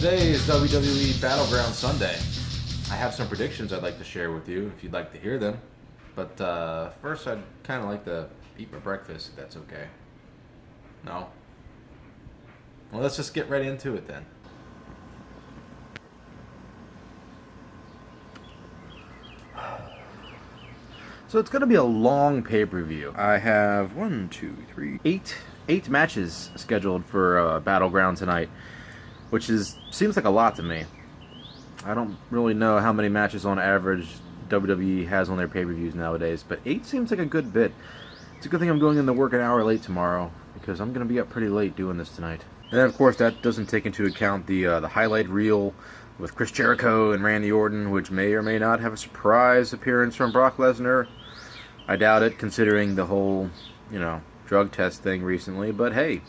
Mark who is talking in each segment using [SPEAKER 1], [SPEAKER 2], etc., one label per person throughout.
[SPEAKER 1] Today is WWE Battleground Sunday. I have some predictions I'd like to share with you if you'd like to hear them. But first, I'd kind of like to eat my breakfast, if that's okay. No? Well, let's just get right into it then. So it's going to be a long pay-per-view. I have 8 matches scheduled for Battleground tonight, which seems like a lot to me. I don't really know how many matches on average WWE has on their pay-per-views nowadays, but 8 seems like a good bit. It's a good thing I'm going into work an hour late tomorrow, because I'm going to be up pretty late doing this tonight. And then, of course, that doesn't take into account the highlight reel with Chris Jericho and Randy Orton, which may or may not have a surprise appearance from Brock Lesnar. I doubt it, considering the whole, drug test thing recently, but hey,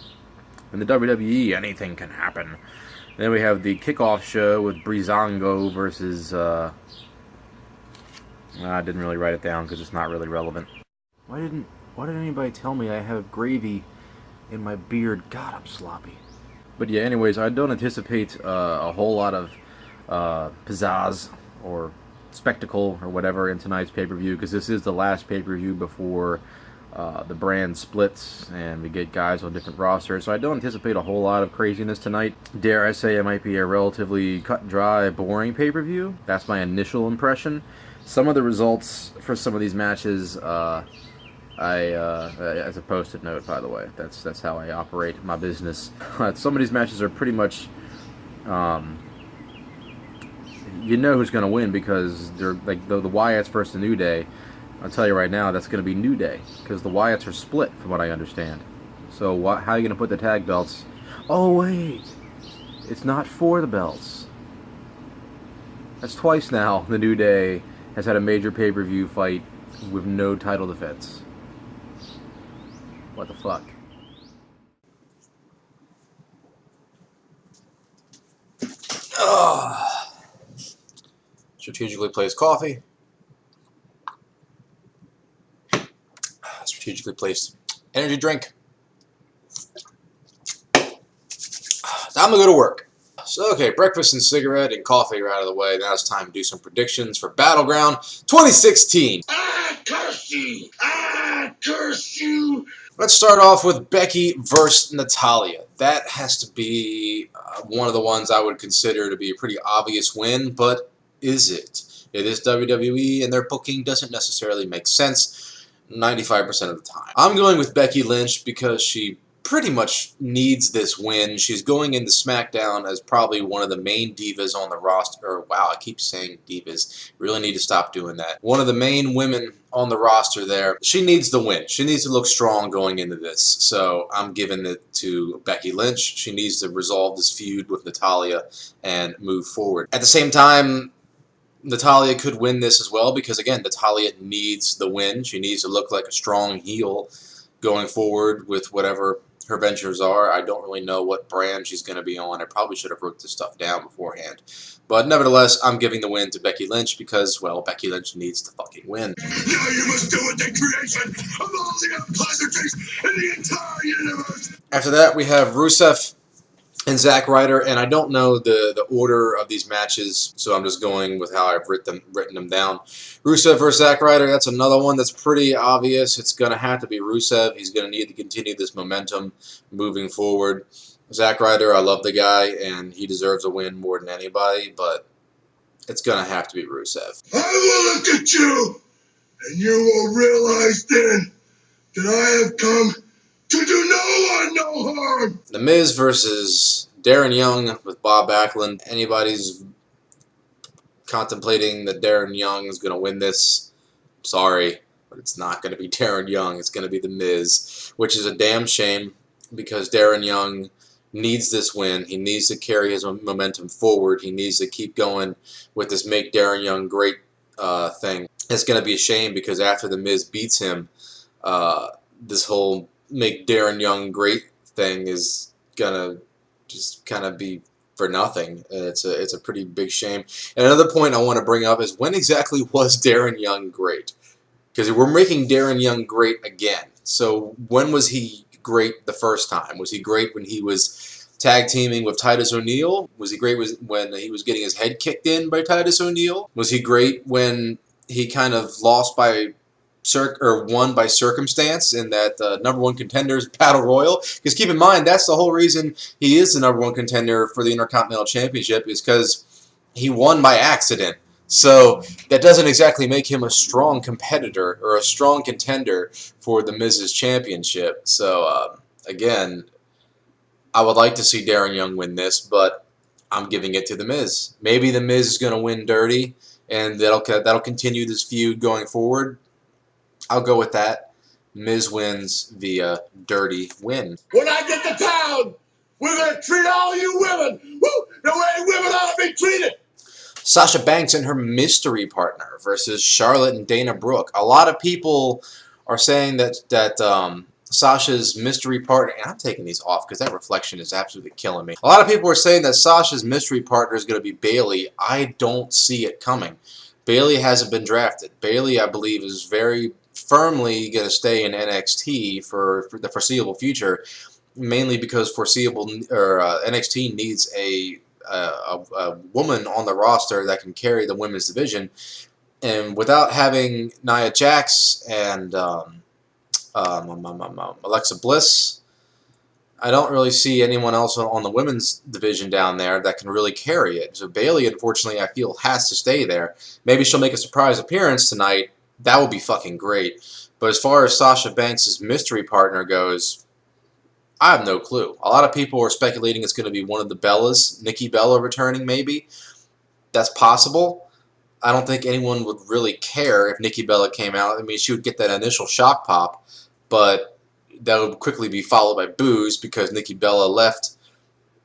[SPEAKER 1] in the WWE, anything can happen. Then we have the kickoff show with Breezango versus, I didn't really write it down because it's not really relevant. Why didn't anybody tell me I have gravy in my beard? God, I'm sloppy. But yeah, anyways, I don't anticipate a whole lot of pizzazz or spectacle or whatever in tonight's pay-per-view, because this is the last pay-per-view before the brand splits and we get guys on different rosters, so I don't anticipate a whole lot of craziness tonight. Dare I say it might be a relatively cut and dry, boring pay-per-view. That's my initial impression. Some of the results for some of these matches, as a post-it note, by the way, that's how I operate my business. Some of these matches are pretty much, you know who's going to win, because they're like the Wyatts versus the New Day. I'll tell you right now, that's going to be New Day, because the Wyatts are split, from what I understand. So how are you going to put the tag belts? Oh, wait. It's not for the belts. That's twice now the New Day has had a major pay-per-view fight with no title defense. What the fuck? Strategically placed coffee. Strategically placed energy drink. Time to go to work. So, okay, breakfast and cigarette and coffee are out of the way. Now it's time to do some predictions for Battleground 2016.
[SPEAKER 2] I curse you! I curse you!
[SPEAKER 1] Let's start off with Becky versus Natalya. That has to be one of the ones I would consider to be a pretty obvious win, but is it? It is WWE, and their booking doesn't necessarily make sense 95% of the time. I'm going with Becky Lynch because she pretty much needs this win. She's going into SmackDown as probably one of the main divas on the roster. Wow, I keep saying divas. Really need to stop doing that. One of the main women on the roster there. She needs the win. She needs to look strong going into this. So I'm giving it to Becky Lynch. She needs to resolve this feud with Natalya and move forward. At the same time, Natalya could win this as well because, again, Natalya needs the win. She needs to look like a strong heel going forward with whatever her ventures are. I don't really know what brand she's going to be on. I probably should have wrote this stuff down beforehand. But nevertheless, I'm giving the win to Becky Lynch because, well, Becky Lynch needs to fucking win.
[SPEAKER 2] Now you must do with the creation of all the unpleasantries in the entire universe.
[SPEAKER 1] After that, we have Rusev and Ryder, and I don't know the order of these matches, so I'm just going with how I've written them down. Rusev versus Ryder, that's another one that's pretty obvious. It's going to have to be Rusev. He's going to need to continue this momentum moving forward. Ryder, I love the guy, and he deserves a win more than anybody, but it's going to have to be Rusev.
[SPEAKER 2] I will look at you, and you will realize then that I have come to do no one no harm.
[SPEAKER 1] The Miz versus Darren Young with Bob Backlund. Anybody's contemplating that Darren Young is going to win this, sorry, but it's not going to be Darren Young. It's going to be The Miz, which is a damn shame because Darren Young needs this win. He needs to carry his momentum forward. He needs to keep going with this Make Darren Young Great thing. It's going to be a shame because after The Miz beats him, this whole Make Darren Young Great thing is gonna just kind of be for nothing. It's a pretty big shame. And another point I want to bring up is when exactly was Darren Young great? Because we're making Darren Young great again. So when was he great the first time? Was he great when he was tag teaming with Titus O'Neil? Was he great when he was getting his head kicked in by Titus O'Neil? Was he great when he kind of lost by won by circumstance in that #1 contenders battle royal? Because keep in mind, that's the whole reason he is the #1 contender for the Intercontinental Championship, is because he won by accident. So that doesn't exactly make him a strong competitor or a strong contender for the Miz's championship. So again, I would like to see Darren Young win this, but I'm giving it to The Miz. Maybe The Miz is going to win dirty, and that'll continue this feud going forward. I'll go with that. Miz wins via dirty win.
[SPEAKER 2] When I get to town, we're going to treat all you women the way women ought to be treated.
[SPEAKER 1] Sasha Banks and her mystery partner versus Charlotte and Dana Brooke. A lot of people are saying that Sasha's mystery partner, and I'm taking these off because that reflection is absolutely killing me. A lot of people are saying that Sasha's mystery partner is going to be Bayley. I don't see it coming. Bayley hasn't been drafted. Bayley, I believe, is very firmly going to stay in NXT for the foreseeable future, mainly because NXT needs a woman on the roster that can carry the women's division, and without having Nia Jax and Alexa Bliss, I don't really see anyone else on the women's division down there that can really carry it. So Bayley, unfortunately, I feel has to stay there. Maybe she'll make a surprise appearance tonight. That would be fucking great. But as far as Sasha Banks' mystery partner goes, I have no clue. A lot of people are speculating it's going to be one of the Bellas, Nikki Bella returning maybe. That's possible. I don't think anyone would really care if Nikki Bella came out. I mean, she would get that initial shock pop, but that would quickly be followed by boos because Nikki Bella left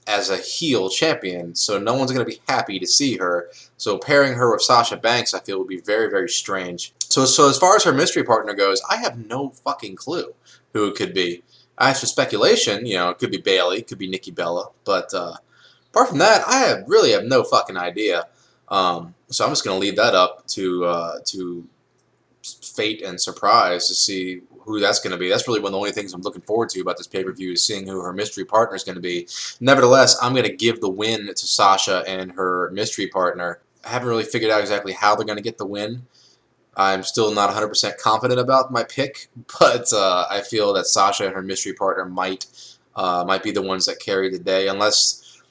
[SPEAKER 1] as a heel champion, so no one's going to be happy to see her. So pairing her with Sasha Banks, I feel, would be very, very strange. So as far as her mystery partner goes, I have no fucking clue who it could be. As for speculation, it could be Bayley, it could be Nikki Bella, but apart from that, I really have no fucking idea. So I'm just going to leave that up to fate and surprise to see who that's going to be. That's really one of the only things I'm looking forward to about this pay-per-view, is seeing who her mystery partner is going to be. Nevertheless, I'm going to give the win to Sasha and her mystery partner. I haven't really figured out exactly how they're going to get the win. I'm still not 100% confident about my pick, but I feel that Sasha and her mystery partner might be the ones that carry the day, unless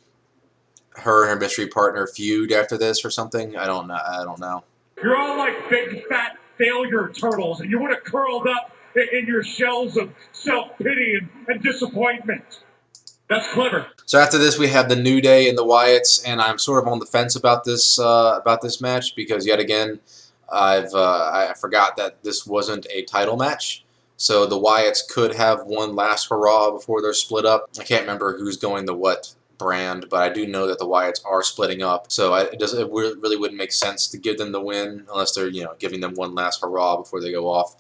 [SPEAKER 1] her and her mystery partner feud after this or something. I don't know.
[SPEAKER 3] You're all like big fat failure turtles, and you would have curled up in your shells of self-pity and disappointment. That's clever.
[SPEAKER 1] So after this, we have the New Day and the Wyatts, and I'm sort of on the fence about this match because yet again, I forgot that this wasn't a title match. So the Wyatts could have one last hurrah before they're split up. I can't remember who's going to what brand, but I do know that the Wyatts are splitting up. So it really wouldn't make sense to give them the win unless they're giving them one last hurrah before they go off.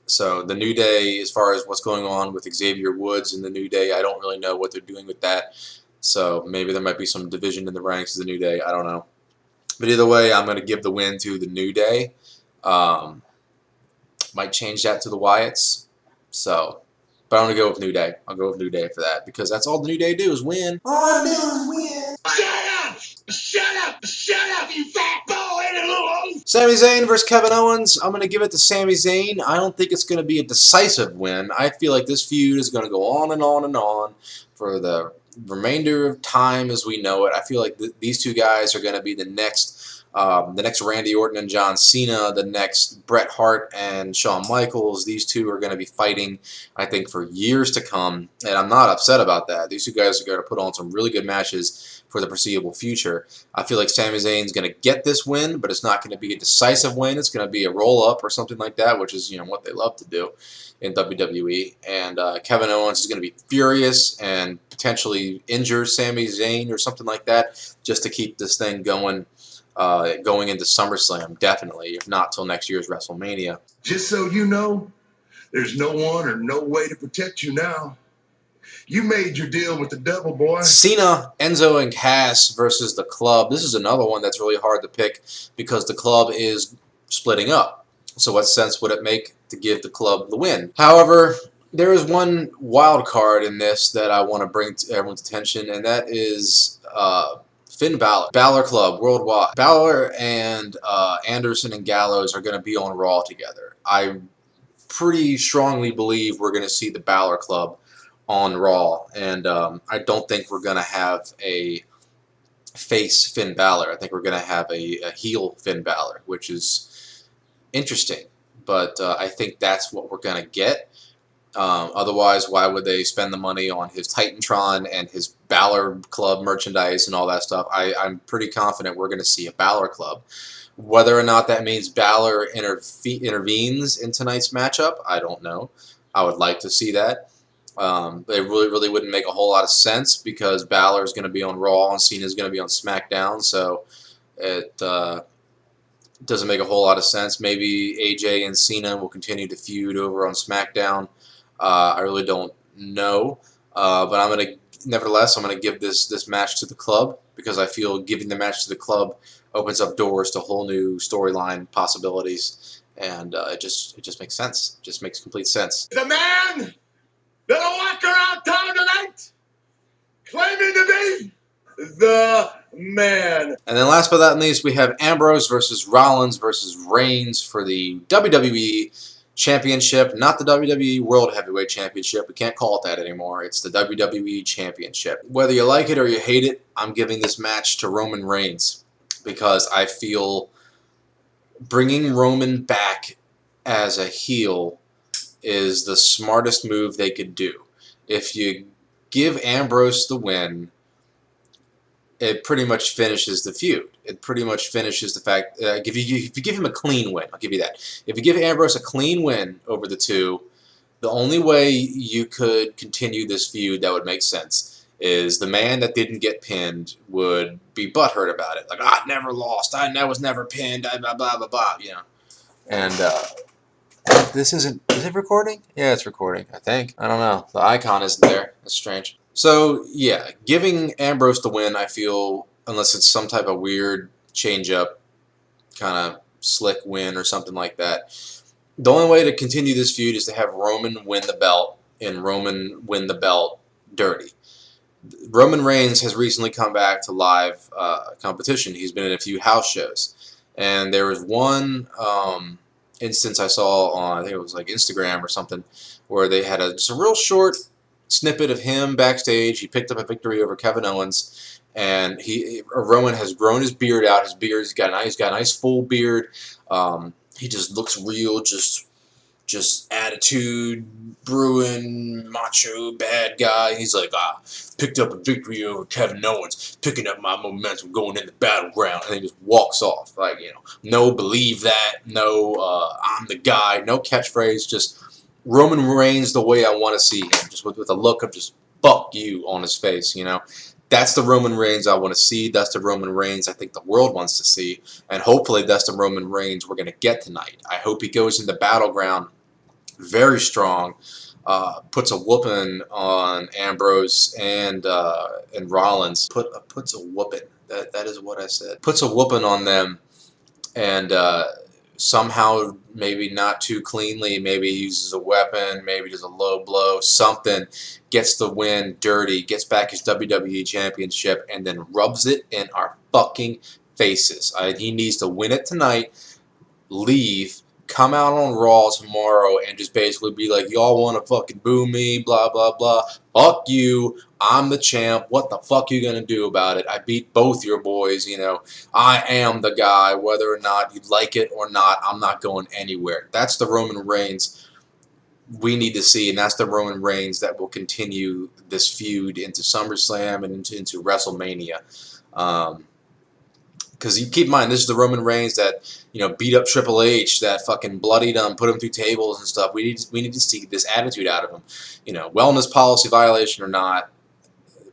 [SPEAKER 1] So the New Day, as far as what's going on with Xavier Woods and the New Day, I don't really know what they're doing with that. So maybe there might be some division in the ranks of the New Day. I don't know. But either way, I'm going to give the win to the New Day. Might change that to the Wyatts. So, but I'm going to go with New Day. I'll go with New Day for that because that's all the New Day do is win.
[SPEAKER 2] All I do is win. Shut up! Shut up! Shut up, you fat bald-headed little hoe!
[SPEAKER 1] Sami Zayn versus Kevin Owens. I'm going to give it to Sami Zayn. I don't think it's going to be a decisive win. I feel like this feud is going to go on and on and on for the remainder of time as we know it. I feel like these two guys are going to be the next Randy Orton and John Cena, the next Bret Hart and Shawn Michaels. These two are going to be fighting, I think, for years to come, and I'm not upset about that. These two guys are going to put on some really good matches for the foreseeable future. I feel like Sami Zayn's going to get this win, but it's not going to be a decisive win. It's going to be a roll-up or something like that, which is what they love to do in WWE. And Kevin Owens is going to be furious and potentially injure Sami Zayn or something like that just to keep this thing going into SummerSlam, definitely, if not till next year's WrestleMania.
[SPEAKER 2] Just so you know, there's no one or no way to protect you now. You made your deal with the devil, boy.
[SPEAKER 1] Cena, Enzo, and Cass versus the Club. This is another one that's really hard to pick because the Club is splitting up. So what sense would it make to give the Club the win? However, There is one wild card in this that I want to bring to everyone's attention, and that is Finn Balor. Balor Club worldwide. Balor and Anderson and Gallows are going to be on Raw together. I pretty strongly believe we're going to see the Balor Club on Raw, and I don't think we're going to have a face Finn Balor. I think we're going to have a heel Finn Balor, which is interesting, but I think that's what we're going to get. Otherwise, why would they spend the money on his Titantron and his Balor Club merchandise and all that stuff? I'm pretty confident we're going to see a Balor Club. Whether or not that means Balor intervenes in tonight's matchup, I don't know. I would like to see that. It really wouldn't make a whole lot of sense because Balor is going to be on Raw and Cena is going to be on SmackDown, so it doesn't make a whole lot of sense. Maybe AJ and Cena will continue to feud over on SmackDown. I really don't know, but nevertheless, I'm going to give this match to the club because I feel giving the match to the club opens up doors to whole new storyline possibilities, and it just makes sense. It just makes complete sense.
[SPEAKER 2] The man that'll walk around town tonight claiming to be the man.
[SPEAKER 1] And then last but not least, we have Ambrose versus Rollins versus Reigns for the WWE Championship, not the WWE World Heavyweight Championship. We can't call it that anymore. It's the WWE Championship. Whether you like it or you hate it, I'm giving this match to Roman Reigns because I feel bringing Roman back as a heel is the smartest move they could do. If you give Ambrose the win, it pretty much finishes the feud. It pretty much finishes the fact, if you give him a clean win, I'll give you that. If you give Ambrose a clean win over the two, the only way you could continue this feud that would make sense is the man that didn't get pinned would be butthurt about it. Like, I never lost. I was never pinned. Blah, blah, blah, blah, you know. And this isn't, is it recording? Yeah, it's recording, I think. I don't know. The icon isn't there. That's strange. So, yeah, giving Ambrose the win, I feel, unless it's some type of weird change-up, kind of slick win or something like that, the only way to continue this feud is to have Roman win the belt, and Roman win the belt dirty. Roman Reigns has recently come back to live competition. He's been in a few house shows. And there was one instance I saw on, I think it was like Instagram or something, where they had just a real short snippet of him backstage. He picked up a victory over Kevin Owens, and Roman has grown his beard out. He's got a nice full beard. He just looks real, just attitude brewing, macho bad guy. He's like, picked up a victory over Kevin Owens, picking up my momentum going into Battleground, and he just walks off. Like, no believe that, no I'm the guy, no catchphrase, just Roman Reigns the way I want to see him, just with a look of just fuck you on his face, That's the Roman Reigns I want to see. That's the Roman Reigns I think the world wants to see. And hopefully that's the Roman Reigns we're going to get tonight. I hope he goes into Battleground very strong, puts a whooping on Ambrose and Rollins. Puts a whooping. That is what I said. Puts a whooping on them, and somehow, maybe not too cleanly, maybe he uses a weapon, maybe does a low blow, something, gets the win dirty, gets back his WWE Championship, and then rubs it in our fucking faces. He needs to win it tonight, leave, come out on Raw tomorrow, and just basically be like, y'all want to fucking boo me, blah, blah, blah. Fuck you. I'm the champ. What the fuck you gonna do about it? I beat both your boys, I am the guy. Whether or not you like it or not, I'm not going anywhere. That's the Roman Reigns we need to see, and that's the Roman Reigns that will continue this feud into SummerSlam and into WrestleMania. Because you keep in mind, this is the Roman Reigns that beat up Triple H, that fucking bloodied him, put him through tables and stuff. We need to see this attitude out of him. Wellness policy violation or not,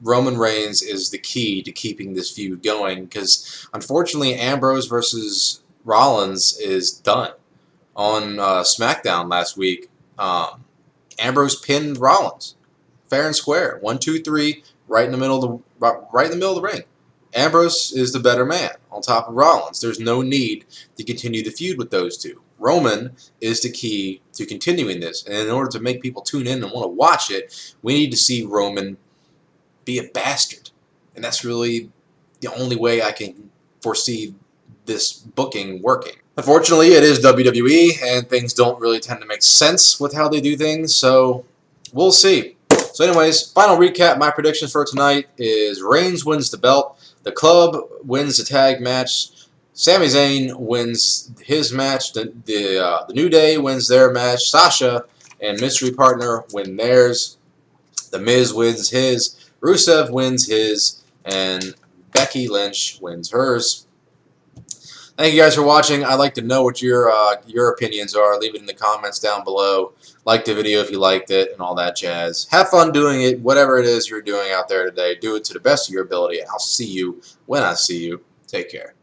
[SPEAKER 1] Roman Reigns is the key to keeping this feud going. Because unfortunately, Ambrose versus Rollins is done. On SmackDown last week, Ambrose pinned Rollins, fair and square, 1, 2, 3, right in the middle of the ring. Ambrose is the better man on top of Rollins. There's no need to continue the feud with those two. Roman is the key to continuing this. And in order to make people tune in and want to watch it, we need to see Roman be a bastard. And that's really the only way I can foresee this booking working. Unfortunately, it is WWE, and things don't really tend to make sense with how they do things, so we'll see. So anyways, final recap, my predictions for tonight is Reigns wins the belt, the club wins the tag match, Sami Zayn wins his match, the New Day wins their match, Sasha and Mystery Partner win theirs, The Miz wins his, Rusev wins his, and Becky Lynch wins hers. Thank you guys for watching. I'd like to know what your opinions are. Leave it in the comments down below. Like the video if you liked it and all that jazz. Have fun doing it. Whatever it is you're doing out there today, do it to the best of your ability. I'll see you when I see you. Take care.